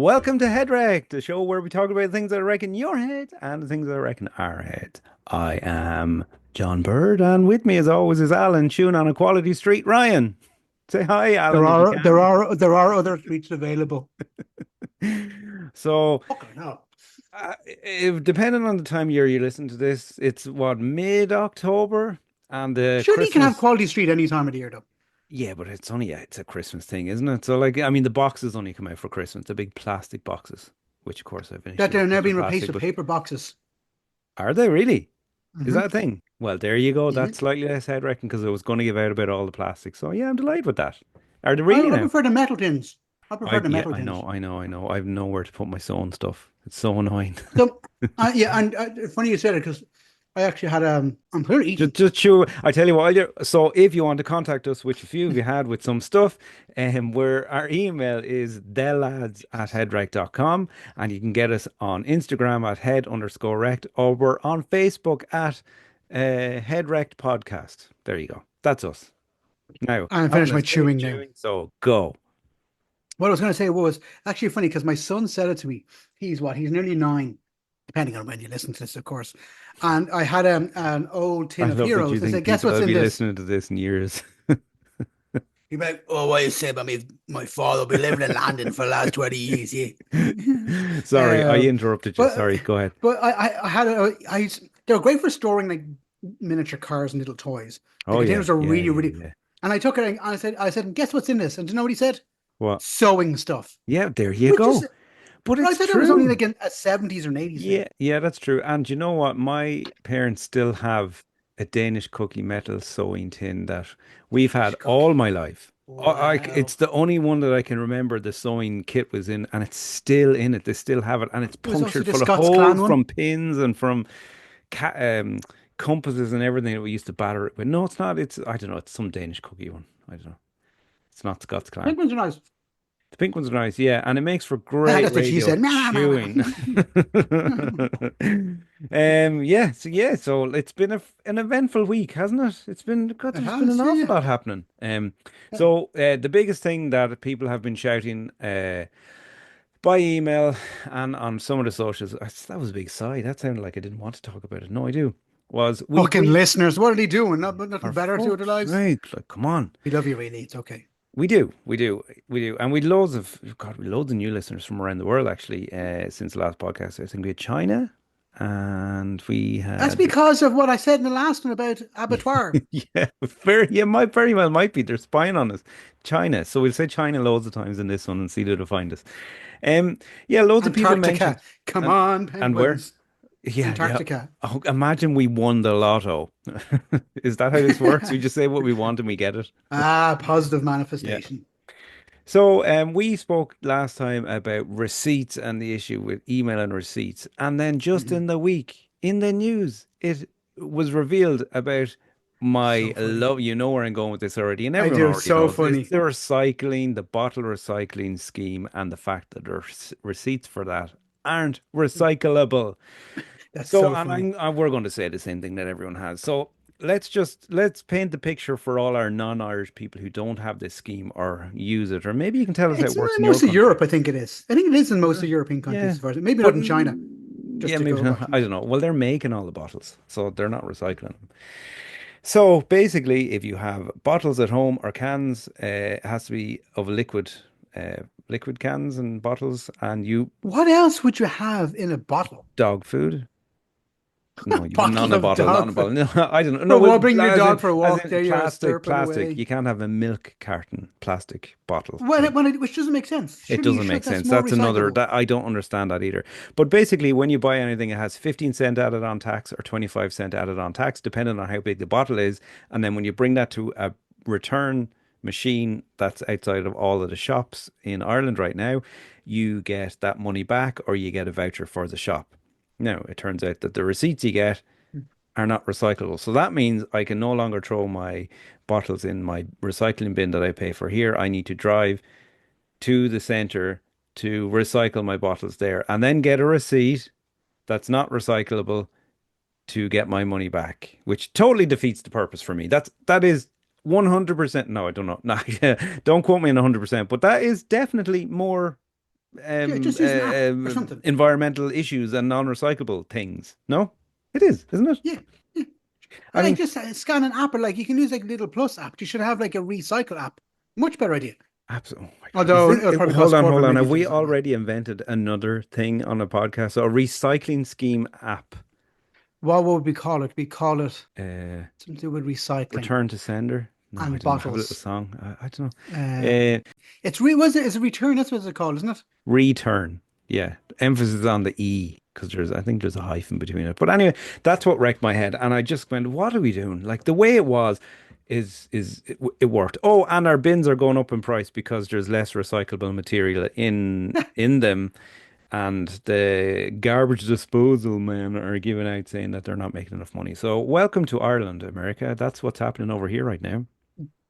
Welcome to Head Wreck, the show where we talk about things that are wrecking your head and the things that are wrecking our head. I am John Bird, and with me, as always, is Alan, chewing on a quality street. Ryan, say hi, There Alan, if you are there can. are there are other treats available. So, Okay, no. if depending on the time of year you listen to this, it's what mid-October, and the Surely you can have Christmas. quality street any time of the year, though. Yeah, but it's a Christmas thing, isn't it? So, like, I mean, the boxes only come out for Christmas, the big plastic boxes, which of course I have an That issue they're with now because they're being replaced plastic, with but paper boxes. are they really? Is Hmm. that a thing? Well, there you go. Yeah. That's slightly less head wrecking because I was going to give out about all the plastic. So yeah, I'm delighted with that. Are they I, really I now? prefer the metal tins. I prefer the Yeah, metal I tins. know, I know, I know. I've nowhere to put my sewn stuff. It's so annoying. So, yeah, and funny you said it because I actually had I'm clearly eating. Just chew. I tell you what, so if you want to contact us, which a few of you had with some stuff, where our email is thelads@headrect.com, and you can get us on Instagram at head_rect, or we're on Facebook at headrect podcast. There you go. That's us. Now, I Alan finished my has finished chewing now. chewing, so go. What I was going to say was actually funny because my son said it to me. He's nearly 9, depending on when you listen to this, of course. And I had an old I tin of love that you heroes. I think said, "Guess people what's will in be this?" listening to this in years. He'd be like, "Oh, what you say about me? My father will be living in London for the last 20 years, yeah." Sorry, I um, interrupted you. but Sorry, go ahead. but I had they were great for storing like miniature cars and little toys. The Oh yeah, containers are yeah, really yeah, really. yeah. And I took it and I said, "Guess what's in this?" And do you know what he said? What? Sewing stuff, Yeah, there you which is, go. But but I it's thought that was only true. like a 70s or an 80s thing. Yeah, yeah, that's true. And you know what? My parents still have a Danish cookie metal sewing tin that we've had Danish all cookie. my life. Wow. It's the only one that I can remember the sewing kit was in, and it's still in it. They still have it, and it's It was also punctured the full of Scots Clan holes one. from pins and from ca compasses and everything that we used to batter it with. No, it's not. I don't know. It's some Danish cookie one. I don't know. It's not Scots Clan. Pink ones are nice. The pink one's nice, yeah, and it makes for Ah, great that's what she radio said. Meow, meow, meow, chewing. So it's been an eventful week, hasn't it? It's been God, It there's been an has, awful yeah. lot happening. Yeah. The biggest thing that people have been shouting by email and on some of the socials, that was a big sigh. That sounded like I didn't want to talk about it. No, I do. Was we Fucking breached listeners, what are they doing? our Nothing better to do with their fuck's lives. sake? Like, come on. We love you, really. It's okay. We do, we do, we do, and we loads of new listeners from around the world actually. Since the last podcast, I think we had China, and we That's had because of what I said in the last one about abattoir. very well might be they're spying on us, China. So we'll say China loads of times in this one and see who to find us. Yeah, loads of people Antarctica. mentioned, Come and on, where? penguins. Yeah. Antarctica. Oh, imagine we won the lotto. Is that how this works? We just say what we want and we get it. Positive Yeah. manifestation. So, we spoke last time about receipts and the issue with email and receipts. And then just Mhm. in the week, in the news, it was revealed about my So funny. love. You know where I'm going with this already, and I everyone do. already So knows. It's funny. the recycling, the bottle recycling scheme, and the fact that the receipts for that aren't recyclable. That's So, so and funny. we're going to say the same thing that everyone has. So, let's paint the picture for all our non-Irish people who don't have this scheme or use it, or maybe you can tell us how it It's works in your most of country. Europe, I think it is. I think it is in most of European countries, Yeah, as far as maybe but not in China, just yeah, to maybe go not. about I things. don't know. Well, they're making all the bottles, so they're not recycling them. So basically, if you have bottles at home or cans, it has to be of liquid cans and bottles, and you What else would you have in a bottle? dog food. No, you wouldn't Bottle on a of bottle, not on dog a bottle. food. No, I don't know. No, For well, what, bringing your dog for a as walk, in there you're slurping plastic. away. You can't have a milk carton, plastic bottle Well, thing. which doesn't make sense. It Surely you doesn't should. make That's sense. more That's another recyclable. that I don't understand that either. But basically, when you buy anything, it has 15 cent added on tax or 25 cent added on tax, depending on how big the bottle is. And then when you bring that to a return machine that's outside of all of the shops in Ireland right now, you get that money back or you get a voucher for the shop. Now, it turns out that the receipts you get are not recyclable. So that means I can no longer throw my bottles in my recycling bin that I pay for here. I need to drive to the center to recycle my bottles there and then get a receipt that's not recyclable to get my money back, which totally defeats the purpose for me. That is 100%. No, I don't know. No, don't quote me on 100%, but that is definitely more Yeah, just use an app or something. environmental issues and non-recyclable things. No, it is, isn't it? Yeah, yeah. I Like mean, just scan an app, or like you can use like Little Plus app. You should have like a recycle app. Much better idea. absolutely. Oh my God. Is Although this, it'll probably hold cost a on, quarter hold of a on. Have million to do we something. already invented another thing on a podcast? So a recycling scheme app. What would we call it? We call it Uh, something to do with recycling Return to sender. No, I and don't know. Have a little bottles. song. I don't know. Uh, was it? It's a return. That's what it's called, isn't it? Return. Yeah. Emphasis on the E because I think there's a hyphen between it. But anyway, that's what wrecked my head. And I just went, what are we doing? Like the way it was it worked. Oh, and our bins are going up in price because there's less recyclable material in them. And the garbage disposal men are giving out saying that they're not making enough money. So welcome to Ireland, America. That's what's happening over here right now.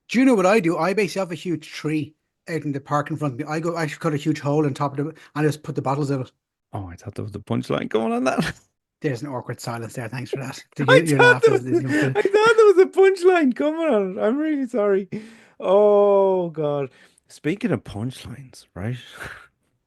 Do you know what I do? I basically have a huge tree out in the park in front of me. I should cut a huge hole on top of it and just put the bottles in it. Oh, I thought there was a punchline going on that. There's an awkward silence there. Thanks for that. I Your thought laugh there is, was, is you know, I thought there was a punchline coming on. I'm really sorry. Oh God. Speaking of punchlines, right?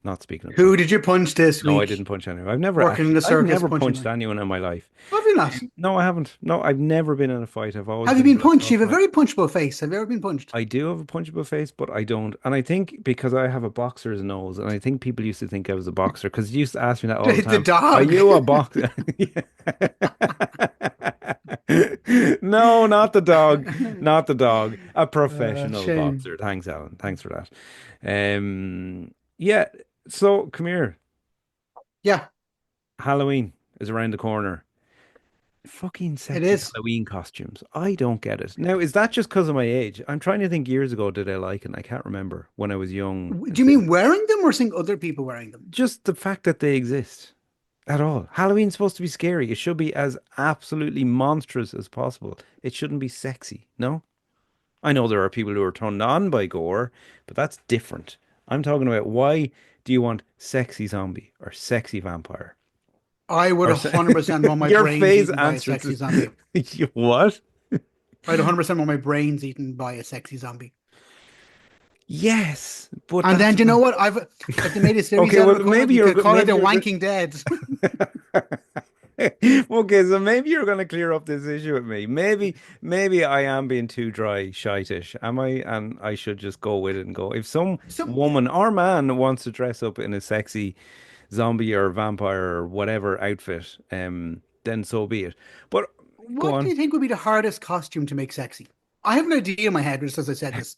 Not speaking of who punch. did you punch this No, I week? didn't punch anyone. Working in the I've circus, never punching punched line. anyone in my life. Have you not? No, I haven't. No, I've never been in a fight. I've always Have you been been dressed punched? up You have a like very punchable face. Have you ever been punched? I do have a punchable face, but I don't. And I think because I have a boxer's nose, and I think people used to think I was a boxer because you used to ask me that all the The time. Are dog. you a boxer? No, not the dog. Not the dog. A professional Shame. boxer. Thanks, Alan. Thanks for that. Yeah. So come here. Yeah, Halloween is around the corner. Fucking it sexy is. Halloween costumes. I don't get it. Now, is that just because of my age? I'm trying to think years ago, did I like it? And I can't remember when I was young. Do you mean wearing them or seeing other people wearing them? Just the fact that they exist at all. Halloween's supposed to be scary. It should be as absolutely monstrous as possible. It shouldn't be sexy. No? I know there are people who are turned on by gore, but that's different. I'm talking about why do you want sexy zombie or sexy vampire? I would Or 100% want my your brains face eaten by a answers sexy this. zombie. What? I'd 100% want my brains eaten by a sexy zombie. Yes, but And then, that's do you know what? If they made a series okay. out of Well, it called, you could call it maybe The you're good. Wanking Dead. Okay, so maybe you're going to clear up this issue with me. Maybe I am being too dry, shitish. Am I? And I should just go with it and go. If some So, woman or man wants to dress up in a sexy zombie or vampire or whatever outfit, then so be it. But go what do on. you think would be the hardest costume to make sexy? I have an idea in my head just as I said this.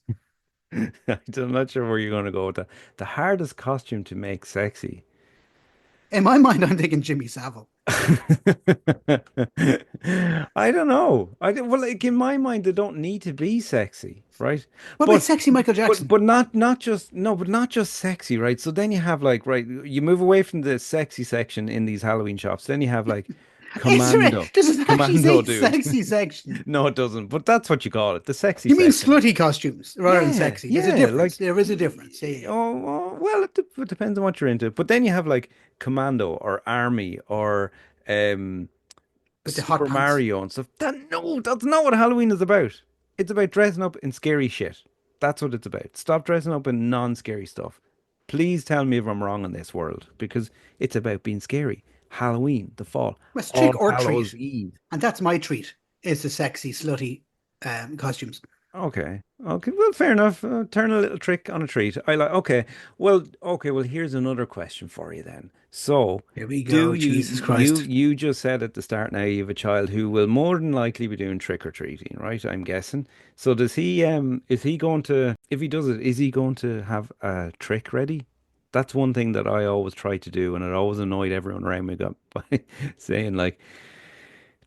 I'm not sure where you're going to go with that. The hardest costume to make sexy. In my mind, I'm thinking Jimmy Savile. I don't know. Well, like in my mind, they don't need to be sexy, right? What about But sexy Michael Jackson? but not just no, but not just sexy, right? So then you have like right, you move away from the sexy section in these Halloween shops. Then you have like commando, Does it actually commando say dude. sexy section? No, it doesn't. But that's what you call it, the sexy You mean section. slutty costumes rather than Yeah, sexy? There's a yeah. difference. There is a difference. Yeah, yeah, yeah. Well, it depends on what you're into. But then you have like commando or army or um With the hot Super pants. Mario and stuff. No, that's not what Halloween is about. It's about dressing up in scary shit. That's what it's about. Stop dressing up in non-scary stuff. Please tell me if I'm wrong in this world because it's about being scary. Halloween, the fall, Well, it's All trick or Hallows treat. Eve. And that's my treat, is the sexy, slutty costumes. Okay. Okay. Well, fair enough. Turn a little trick on a treat. I like. Okay. Well. Okay. Well, here's another question for you then. So, Here we do go. Jesus you Christ. just said at the start now you have a child who will more than likely be doing trick or treating, right? I'm guessing. So does he? Is he going to? If he does it, is he going to have a trick ready? That's one thing that I always try to do, and it always annoyed everyone around me got by saying like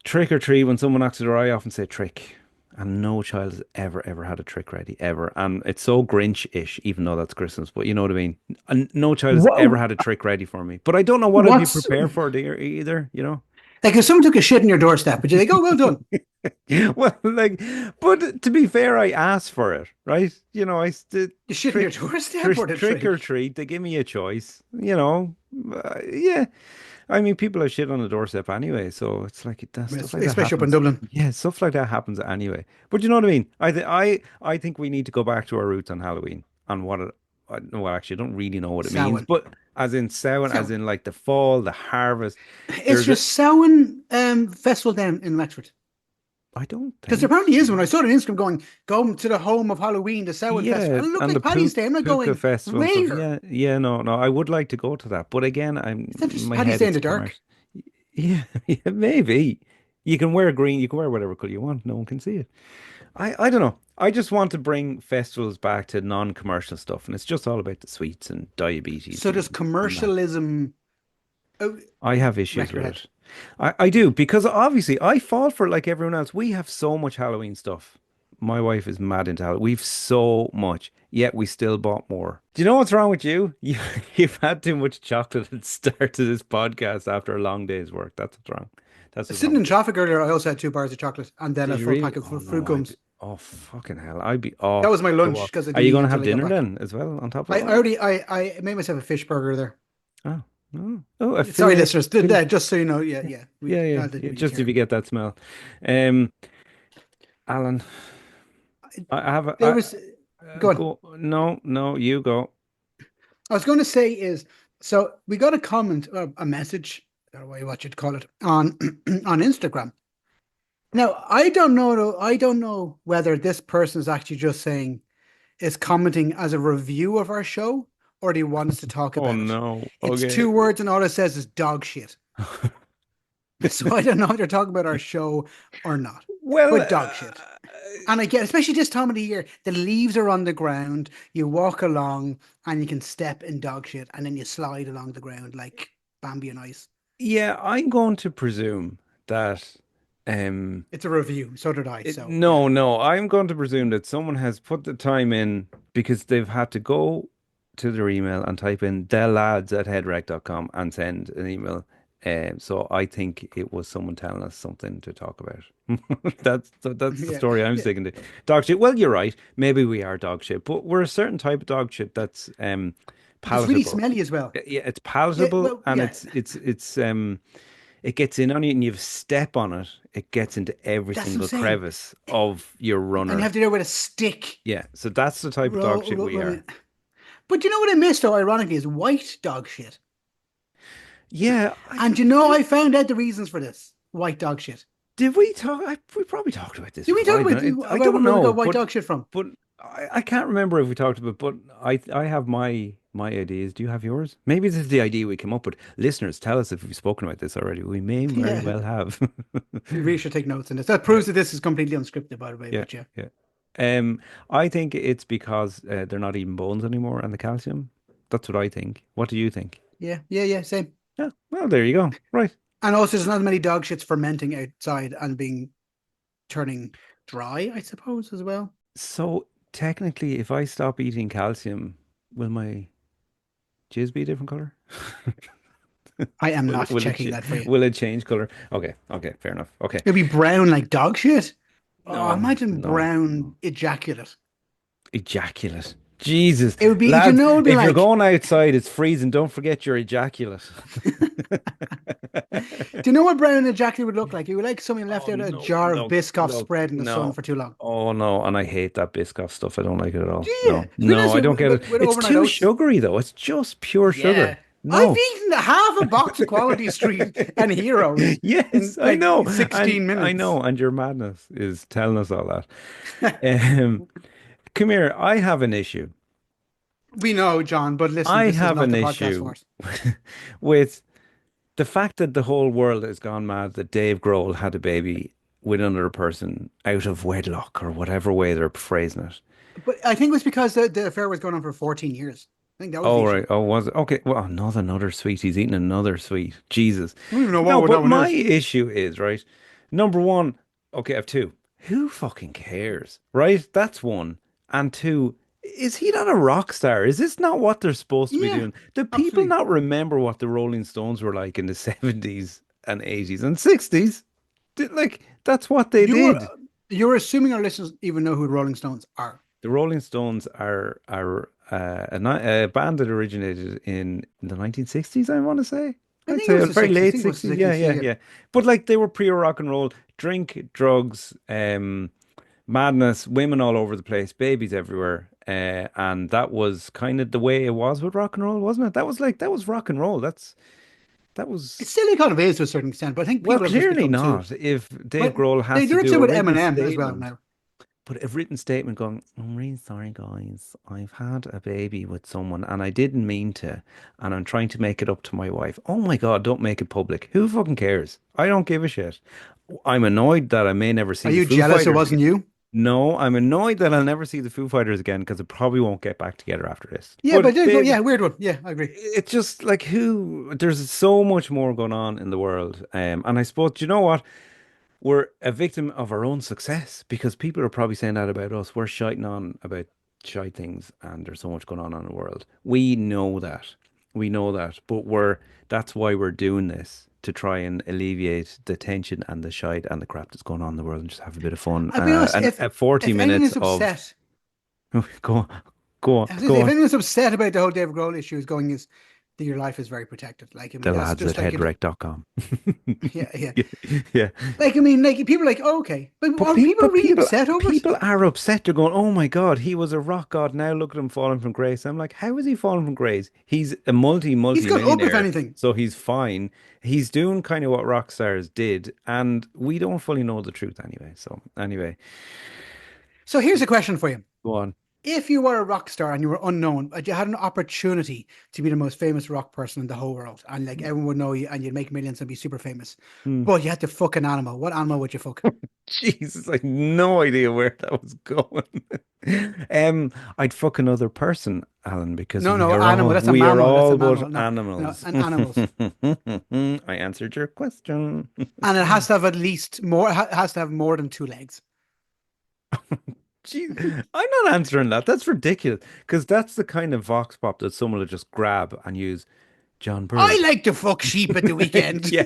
trick or treat when someone knocks their eye off and say trick. And no child has ever had a trick ready, ever. And it's so Grinch-ish, even though that's Christmas, but you know what I mean? And no child has ever What, had a trick ready for me. But I don't know what I'd be what's prepared for there either, you know? like if someone took a shit in your doorstep, would you think, oh, well done? Well, like, but to be fair, I asked for it, right? You know, The shit in your trick, doorstep or the trick or trick? treat. They give me a choice, you know? Yeah. I mean, people have shit on the doorstep anyway, so it's like that stuff like that Especially up in happens. Dublin. Yeah, stuff like that happens anyway. But you know what I mean? I think we need to go back to our roots on Halloween, on what it well, actually, I don't really know what it means, Samhain. but as in Samhain, as Samhain. in like the fall, the harvest. It's There's a, just Samhain festival down in Wexford. I don't Because there think apparently is one. I so. saw it on Instagram going to the home of Halloween, the Samhain festival. Yeah, And it looked and the like Paddy's Day. I'm not Puka going, festival and stuff. where? Yeah, yeah, no, no, I would like to go to that, but again, I'm Is that in just my Paddy's head Day in it's the commercial. dark? Yeah, yeah, maybe. You can wear green, you can wear whatever color you want. No one can see it. I don't know. I just want to bring festivals back to non-commercial stuff, and it's just all about the sweets and diabetes So does and that. commercialism uh, I have issues wreck your with head? it. I do because obviously I fall for it like everyone else. We have so much Halloween stuff. My wife is mad into Halloween. We've so much, yet we still bought more. Do you know what's wrong with you? You've had too much chocolate at the start of this podcast after a long day's work. That's what's wrong. That's what's wrong Sitting in with you. traffic earlier, I also had 2 bars of chocolate and then a Did you full really? pack of Oh fruit no, I'd be. gums. Oh fucking hell! I'd be. That Oh, was my go lunch off. because I Are didn't you eat going to have until I got dinner back. then as well on top of I all that? already I made myself a fish burger there. Oh, oh, oh, a Sorry, fillet, listeners. fillet. Just so you know, yeah, Yeah, yeah. yeah, yeah, I'll do yeah. what you Just if care. you get that smell. Um, Alan, I have a. There was go on. Go. No, no, you go. I was going to say is so we got a comment, a message, or what you'd call it, on on Instagram. Now I don't know. I don't know whether this person is actually just saying is commenting as a review of our show, or do he wants to talk Oh about it. no. It's Okay. 2 words, and all it says is dog shit. So I don't know if they're talking about our show or not, Well, but dog shit. And I get, especially this time of the year, the leaves are on the ground. You walk along and you can step in dog shit, and then you slide along the ground like Bambi and ice. yeah, I'm going to presume that. Um, It's a review. So did I. So yeah, no, no, I'm going to presume that someone has put the time in because they've had to go to their email and type in thelads@headrec.com and send an email. So I think it was someone telling us something to talk about. That's the yeah, story I'm yeah. sticking to. Dog shit. Well, you're right. Maybe we are dog shit, but we're a certain type of dog shit that's But it's really palatable. smelly as well. Yeah, it's Yeah, palatable well, and yeah, it's it gets in on you and you step on it, it gets into every that's what I'm single saying. crevice of your And you runner. have to do it with a stick, Yeah, so that's the type of dog shit we are. running. But you know what I missed though, ironically, is white dog shit. Yeah, And you know, I found out the reasons for this white dog shit. did we talk? We probably talked about this Did we before. talk I about don't where we know, got white dog shit from? but I can't remember if we talked about. But I have my ideas. Do you have yours? Maybe this is the idea we came up with. Listeners, tell us if we've spoken about this already. We may very Yeah, well have. we really should take notes on this. That Yeah, proves that this is completely unscripted, by the way. yeah, But yeah, yeah. I think it's because they're not eating bones anymore and the calcium. That's what I think. What do you think? yeah, yeah, yeah, same. Yeah, well, there you go. Right. And also, there's not many dog shits fermenting outside and being turning dry, I suppose, as well. So technically, if I stop eating calcium, will my jizz be a different color? I am Will, not will it checking ch that for you. will it change color? Okay, okay, fair enough. Okay. It'd be brown like dog shit. Oh, No, imagine no, brown no. ejaculate. Ejaculate. Jesus, It would be, you lads, know, it'd be if you're like, going outside, it's freezing. Don't forget your ejaculate. do you know what brown ejaculate would look like? It would like something left Oh out of a no, jar of look, Biscoff look, spread in the sun no. for too long. Oh no, and I hate that Biscoff stuff. I don't like it at Do all. you? No, To be no, honest, I don't get it. with It's overnight too oats, sugary though. It's just pure sugar. yeah. I've No. eaten half a box of Quality Street and Heroes Yes, in I like know. And 16 I minutes. know, and your madness is telling us all that. Um, come here, I have an issue. We know, John, but listen, I this is have not an the podcast for issue us. with the fact that the whole world has gone mad that Dave Grohl had a baby with another person out of wedlock or whatever way they're phrasing it. But I think it was because the affair was going on for 14 years. I think that was the Oh, issue. right. Oh, was it? Okay. Well, another sweet. He's eating another sweet. Jesus. I don't even know No, what that but one my is. issue is, right? Number one, okay, I have two. Who fucking cares, right? That's one. And two, is he not a rock star? Is this not what they're supposed to be Yeah, doing? Do people absolutely. not remember what the Rolling Stones were like in the 70s and 80s and 60s? Like, that's what they You're did. you're assuming our listeners even know who the Rolling Stones are. The Rolling Stones are a band that originated in the 1960s, I want to say. I I'd think it say was the very 60s. I late think it was the 60s. Yeah, 60s. Yeah, yeah, yeah. yeah. But like they were pure rock and roll, drink, drugs, madness, women all over the place, babies everywhere. And that was kind of the way it was with rock and roll, wasn't it? That was rock and roll. That It was still kind of is to a certain extent, but I think well, people have just clearly become too. not. If Dave But Grohl has to they're do upset a with written Eminem as well statement, now. but a written statement going, I'm really sorry, guys. I've had a baby with someone and I didn't mean to, and I'm trying to make it up to my wife. Oh my God, don't make it public. Who fucking cares? I don't give a shit. I'm annoyed that I may never Are see the you Foo jealous it Fighters again. wasn't you? No, I'm annoyed that I'll never see the Foo Fighters again because it probably won't get back together after this. Yeah, but But yeah, Dave, weird one. Yeah, I agree. it's just like there's so much more going on in the world. And I suppose, do you know what? We're a victim of our own success because people are probably saying that about us. We're shiting on about shite things and there's so much going on in the world. We know that. We know that. But that's why we're doing this to try and alleviate the tension and the shite and the crap that's going on in the world and just have a bit of fun. I'll be honest, And 40 if anyone minutes is of upset, go on, go on, if go on. anyone's upset about the whole David Grohl issue, is going is that your life is very protected. Like, I mean, The that's lads at just like it. headwreck.com. Yeah, yeah. Yeah, yeah. Like, I mean, like people are like, oh, okay, but are people But really upset over it? people are upset. They're going, "Oh my God, he was a rock god. Now look at him falling from grace." I'm like, "How is he falling from grace? He's a He's gone up, if millionaire, anything. so he's fine. He's doing kind of what rock stars did, and we don't fully know the truth anyway." So anyway, So here's a question for you. go on. If you were a rock star and you were unknown, but you had an opportunity to be the most famous rock person in the whole world, and like everyone would know you and you'd make millions and be super famous, Hmm. but you had to fuck an animal, what animal would you fuck? Jesus, I had no idea where that was going. I'd fuck another person, Alan, because No, no, animal. That's a we are mammal. That's a all mammal. but No, no, animals. an animals. I answered your question. And it has to have at least more, it has to have more than two legs. Gee, I'm not answering that. That's ridiculous. Because that's the kind of vox pop that someone will just grab and use. John I Bird. like to fuck sheep at the weekend. Yeah,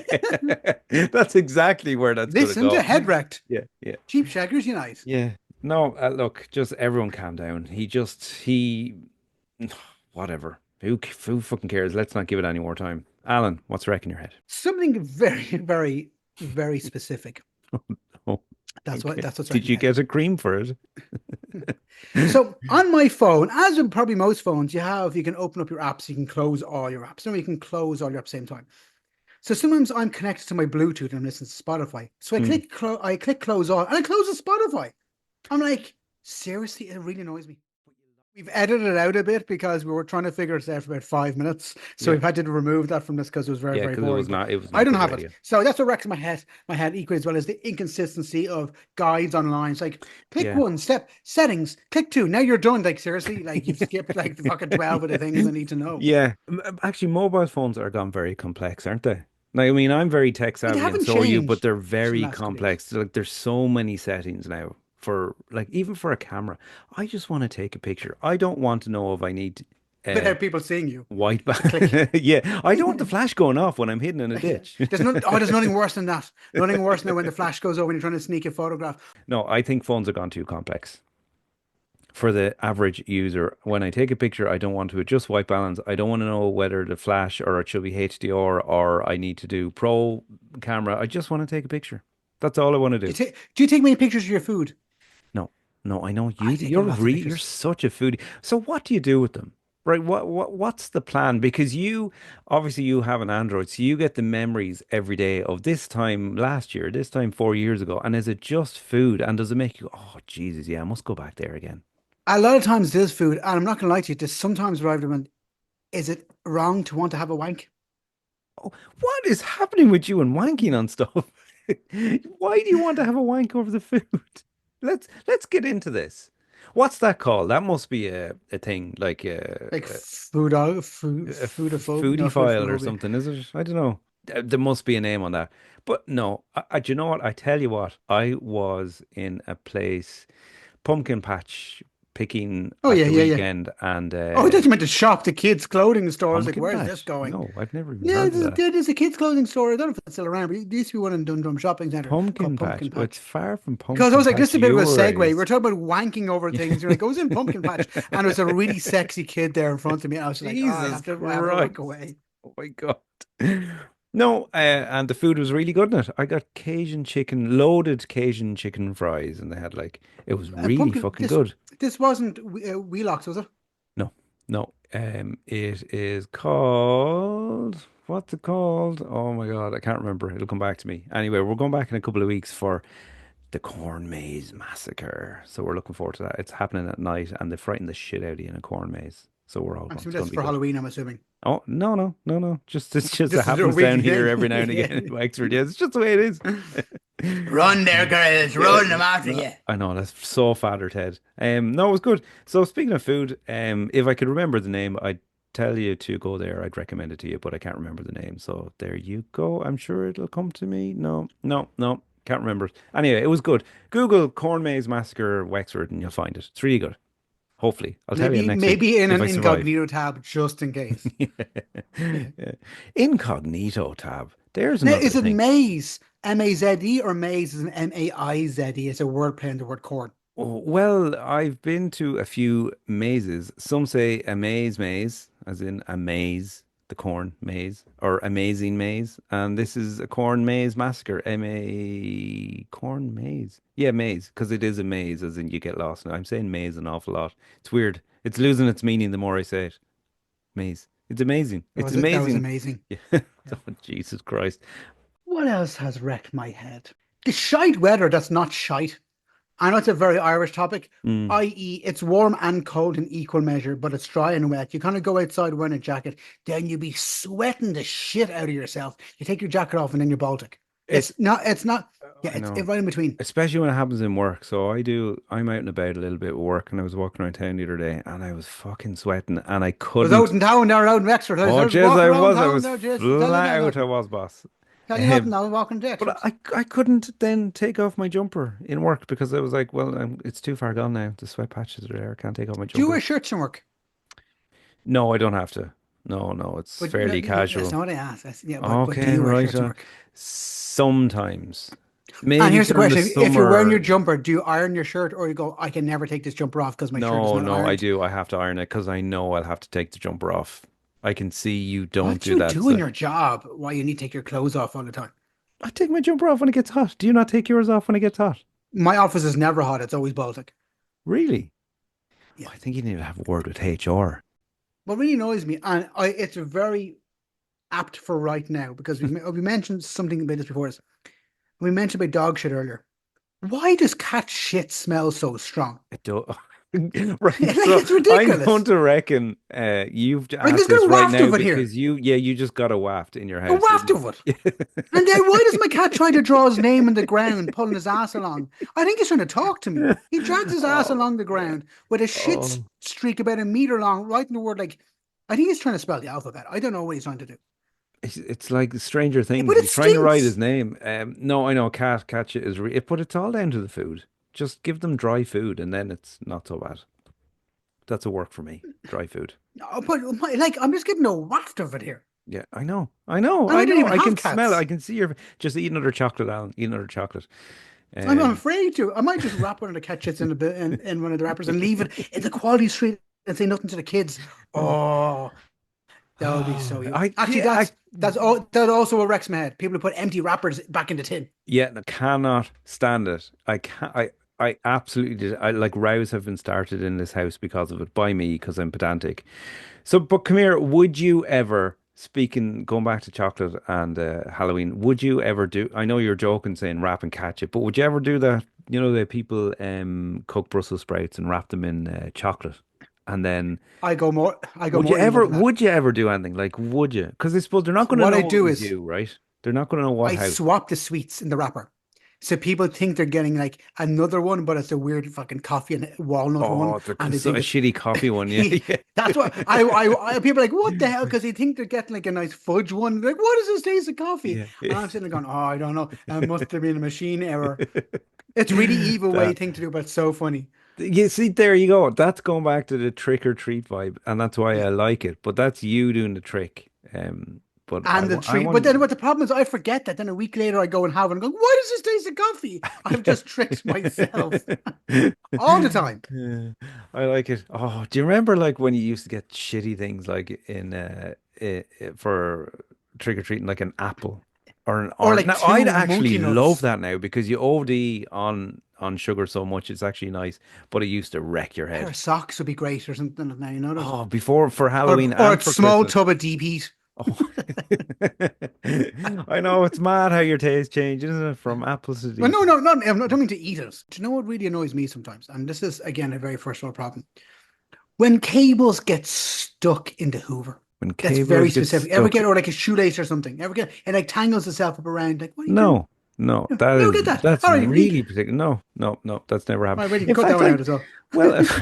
that's exactly where that's going to Listen to go. Headwrecked. Yeah, yeah, Sheep shaggers unite. yeah. No, look, just everyone calm down. He, whatever. Who fucking cares? Let's not give it any more time. Alan, what's wrecking your head? Something very, very, very specific. Oh, That's what okay. that's what's Did wrecking you my head. get a cream for it? So on my phone, as in probably most phones, you can open up your apps, you can close all your apps. No, you can close all your apps at the same time. So sometimes I'm connected to my Bluetooth and I'm listening to Spotify. So Hmm. I click close all and it closes Spotify. I'm like, seriously, it really annoys me. We've edited it out a bit because we were trying to figure it out for about 5 minutes. So Yeah, we've had to remove that from this because it was very, yeah, very because boring. But it was I not don't good have it. radio. So that's what wrecks my head equally as well as the inconsistency of guides online. It's like click Yeah. one, step settings, click two. Now you're done. Like seriously, like you've skipped like the fucking 12 of the things I need to know. Yeah, actually, mobile phones are gone very complex, aren't they? Like, I mean, I'm very tech But they savvy, and haven't so are you, but changed they're in the very last couple of years. complex. Like, there's so many settings now for, like, even for a camera. I just want to take a picture. I don't want to know if I need uh, Without people seeing you white. to click. Yeah, I don't want the flash going off when I'm hidden in a Yeah. ditch. There's nothing worse than that. Nothing worse than when the flash goes over when you're trying to sneak a photograph. No, I think phones have gone too complex for the average user. When I take a picture, I don't want to adjust white balance. I don't want to know whether the flash or it should be HDR or I need to do pro camera. I just want to take a picture. That's all I want to do. Do you take many pictures of your food? No, no, I know I you. take lots of You're pictures. such a foodie. So what do you do with them? Right? What's the plan? Because you obviously you have an Android, so you get the memories every day of this time last year, this time 4 years ago. And is it just food? And does it make you, oh Jesus, yeah, I must go back there again. A lot of times there's food, and I'm not gonna lie to you, there's sometimes where I've been, is it wrong to want to have a wank? Oh, what is happening with you and wanking on stuff? Why do you want to have a wank over the food? Let's get into this. What's that called? That must be a thing like Like foodophobe, no foodie file or foodphobia. something, is it? I don't know. There must be a name on that. But no, do you know what? I tell you what, I was in a place, pumpkin patch picking Oh at yeah, the yeah, yeah. weekend and Oh, I thought you meant to shop the kids' clothing store. I was like, pumpkin where's this patch. going? No, I've never even Yeah, heard of that. there's a kids' clothing store. I don't know if it's still around, but there used to be one in Dundrum Shopping Centre called Pumpkin patch. Pumpkin Well, it's Patch. far from Because I pumpkin was like, this patch is a bit of you a were segue. We're raised. talking about wanking over things. You're like, I was in Pumpkin Patch, and there's a really sexy kid there in front of me. And I was like, oh, Jesus I have to walk Christ. away. Oh my God. No, and the food was really good in it. I got Cajun chicken, loaded Cajun chicken fries, and they had like it was really Pumpkin. fucking This good. this wasn't Wheelock's, was it? No, no. It is called what's it called? Oh my God, I can't remember. It'll come back to me. Anyway, we're going back in a couple of weeks for the corn maze massacre. So we're looking forward to that. It's happening at night, and they frighten the shit out of you in a corn maze. So we're all I'm going. assuming It's going that's to be for good. Halloween, I'm assuming. Oh no, no, no, no. Just it's just it Just a happens down weekly here thing. every now and again Yeah. in Wexford. Yeah, it's just the way it is. Run there, girls, Yeah, run them after no, you. I know that's so father Ted. No, it was good. So speaking of food, if I could remember the name, I'd tell you to go there. I'd recommend it to you, but I can't remember the name. So there you go. I'm sure it'll come to me. No, no, no, can't remember it. Anyway, it was good. Google Corn Maze Massacre Wexford and you'll find it. It's really good. Hopefully, I'll tell you Maybe next week maybe in if an I survive. incognito tab just in case. Yeah. Incognito tab. There's Now, another is it thing. maize, Maze, or maize is an Maize? It's a word play on the word corn. Oh, well, I've been to a few mazes. Some say a maze, as in a maze, the corn maze, or amazing maze. And this is a corn maze massacre. Corn maze. Yeah, maze, because it is a maze, as in you get lost. Now, I'm saying maze an awful lot. It's weird. It's losing its meaning the more I say it. Maze. It's amazing. It's That was amazing. amazing. Yeah. Yeah. Oh, Jesus Christ. What else has wrecked my head? The shite weather that's not shite. I know it's a very Irish topic, Mm. i.e., it's warm and cold in equal measure, but it's dry and wet. You kind of go outside wearing a jacket, then you be sweating the shit out of yourself. You take your jacket off and then you're Baltic. It, It's not, yeah, I it's know. right in between. Especially when it happens in work. So I'm out and about a little bit with work and I was walking around town the other day and I was fucking sweating and I I was out couldn't. in town there, out in Wexford. I Oh, was jeez, walking around I town was there, just tell you flat out, I nothing. was, boss. Tell you nothing, Um, I was walking to but Extras. I couldn't then take off my jumper in work because I was like, well, it's too far gone now. The sweat patches are there. I can't take off my Do you wear jumper. shirts in work? No, I don't have to. No, no, it's But no, fairly that's casual. not what I asked. Yeah, but do Okay, you wear right. shirts in work? Sometimes. And Maybe here's the during the question: if you're wearing your summer. jumper, do you iron your shirt, or you go, "I can never take this jumper off because my shirt is No, not no, I ironed"? do. I have to iron it because I know I'll have to take the jumper off. I can see you don't What do do you that. do in So your job? Why you need to take your clothes off all the time? I take my jumper off when it gets hot. Do you not take yours off when it gets hot? My office is never hot; it's always Baltic. Really? Yeah. I think you need to have a word with HR. What really annoys me, and it's very apt for right now because we mentioned something about this before. We mentioned about dog shit earlier. Why does cat shit smell so strong? I do. Right. Like So it's I'm going ridiculous. to reckon you've Like asked there's this got a right waft now of it here, because you just got a waft in your a house, waft didn't of it. you? And then why does my cat try to draw his name in the ground, pulling his ass along? I think he's trying to talk to me. He drags his ass Oh along the man. ground with a shit Oh. streak about a meter long, writing the word like, I think he's trying to spell the alphabet. I don't know what he's trying to do. It's like Stranger Things. But it He's trying to write his stinks. name. No, I know cat shit is but it's all down to the food. Just give them dry food, and then it's not so bad. That's a work for me. Dry food. But like, I'm just getting a waft of it here. Yeah, I know. I know. And I I don't know. even I have can smell it. I cats. can see your just eat another chocolate, Alan. Eat another chocolate. I'm Um, afraid to. I might just wrap one of the cat shits in one of the wrappers and leave it in the quality street and say nothing to the kids. Oh, that would be so you. Actually, yeah, that's all. That also wrecks my head. People who put empty wrappers back in the tin. yeah, I cannot stand it. I can't. I absolutely did. I like rows have been started in this house because of it by me because I'm pedantic. So, but come here, would you ever, speaking, going back to chocolate and Halloween, would you ever do, I know you're joking saying wrap and catch it, but would you ever do that? You know, the people cook Brussels sprouts and wrap them in chocolate. And then I go more evil than that. would you ever do anything? Like, would you? Because I suppose they're not going to What I know it do was is you, right? They're not going to know what I house. swap the sweets in the wrapper. So people think they're getting like another one, but it's a weird fucking coffee and walnut one, Oh, and they so a think it's shitty coffee one. Yeah, yeah. that's what people are like, what the hell? Because they think they're getting like a nice fudge one. Like, what does this taste of coffee? Yeah, And yeah. I'm sitting there going, oh, I don't know. It must have been a machine error. It's really evil way That thing to do, but it's so funny. You see, there you go. That's going back to the trick or treat vibe, and that's why Yeah. I like it. But that's you doing the trick. But And the I treat, but then want. what the problem is, I forget that. Then a week later, I go and have it and go, why does this taste of coffee? I've just tricked myself all the time. Yeah, I like it. Oh, do you remember like when you used to get shitty things like in for trick or treating like an apple or an or orange. like Now, I'd two actually monkey love nuts. that now because you OD on sugar so much. It's actually nice, but it used to wreck your A pair head. of socks would be great or something like that, you know those. Oh, before for Halloween Or and a for small Christmas. tub of deep heat. Oh, I know it's mad how your taste changes, isn't it? From apples to Well, deep. no, no, not. I don't mean to eat it. Do you know what really annoys me sometimes? And this is again a very first world problem. When cables get stuck in the Hoover. When That's very cables get specific. Ever stuck. get or like a shoelace or something? Ever get it like tangles itself up around? Like, what are you doing? No, no, You never get that. that's All right, really particular. No, no, no, that's never happened. right, well, you can In cut that fact, one I out as well. well, if,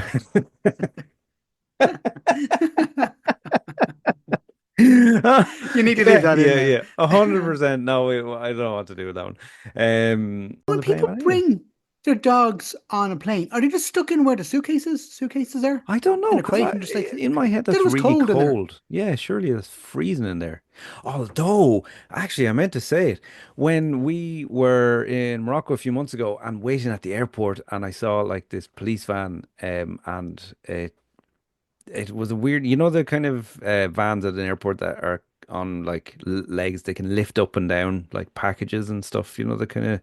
You need to leave yeah, that in yeah, there. yeah, 100%. No, I don't know what to do with that one. On When the plane, people anyway. bring their dogs on a plane, are they just stuck in where the suitcases are I don't know in a because crate and just like in my head that it that's was really cold in there? cold. Yeah, surely it's freezing in there. Although, actually, I meant to say it when we were in Morocco a few months ago and waiting at the airport, and I saw like this police van, and it was a weird, the kind of vans at an airport that are on like legs, they can lift up and down like packages and stuff. The kind of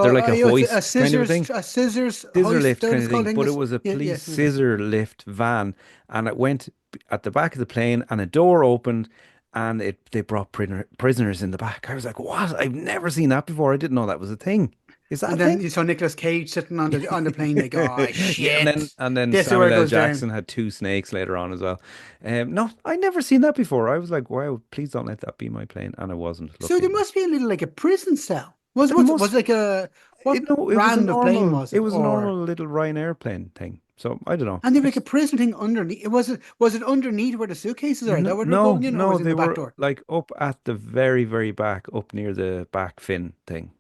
they're Oh, like a it's a hoist kind of a thing. scissors Scissor hoist. Is lift that what kind it's of called thing, in but it English? was a Yeah, yeah, police scissors lift. scissor lift van, and it went at the back of the plane, and a door opened, and they brought prisoners in the back. I was like, "What? I've never seen that before. I didn't know that was a thing. Is that a And then thing?" you saw Nicolas Cage sitting on the plane, like, oh Yeah, and then shit, and then this is where Samuel it L. goes down. Jackson had two snakes later on as well. No, I never seen that before. I was like, "Wow, please don't let that be my plane," and I wasn't. So there Luckily, must be a little like a prison cell. Was there was must. it like a what No, it was a brand of plane normal. was It it? was a Or normal little Ryanair plane thing. So I don't know. and they have like a prison thing underneath. Was it underneath where the suitcases are? Is that where they're No, going in, or no, was it in they the back were door? like up at the very, very back, up near the back fin thing.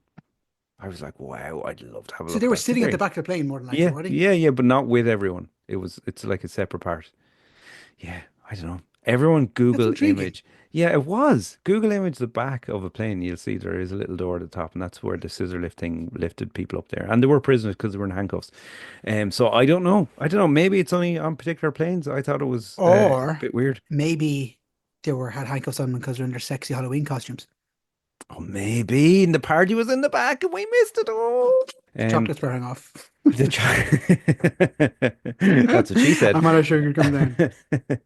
I was like, wow, I'd love to have a So look they at were that. It's sitting at the very, back of the plane more than likely, yeah, were they? yeah, yeah, but not with everyone. It's like a separate part. Yeah, I don't know. Everyone That's Google intriguing. image. Yeah, it was. Google image the back of a plane. You'll see there is a little door at the top, and that's where the scissor lift thing lifted people up there. And they were prisoners because they were in handcuffs. So I don't know. I don't know. Maybe it's only on particular planes. I thought it was a Or bit weird. maybe they were had handcuffs on them because they're in their sexy Halloween costumes. Oh, maybe. And the party was in the back and we missed it all. Chocolates were hung off. The That's what she said. I'm out of sugar come down.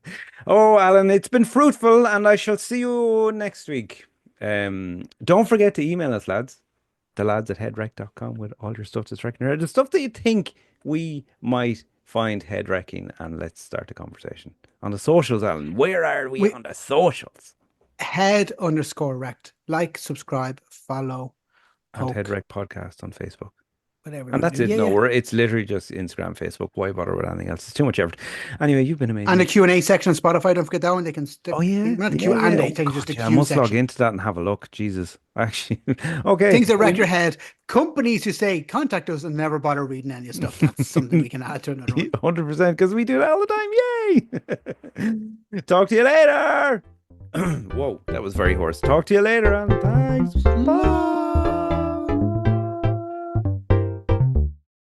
Oh, Alan, it's been fruitful and I shall see you next week. Don't forget to email us, lads. The lads at headwreck.com with all your stuff that's wrecking your head. The stuff that you think we might find head wrecking, and let's start a conversation. On the socials, Alan. Where are we We on the socials? head_rect. Like, subscribe, follow, And poke, Headwreck Podcast on Facebook. whatever you And want to that's do. it. Yeah, No, yeah. it's literally just Instagram, Facebook. Why bother with anything else? It's too much effort. Anyway, you've been And the amazing. Q&A section on Spotify, don't forget that one. They can Oh stick, yeah, not the yeah, Q yeah. and A Oh thing, just God, the yeah. I Q must log section. into that and have a look. Jesus, actually. Okay. Things that wreck your head. Companies who say contact us and never bother reading any stuff. That's something we can add to another one. 100% because we do it all the time. Yay! Talk to you later. Whoa, that was very hoarse. Talk to you later, and thanks. Bye.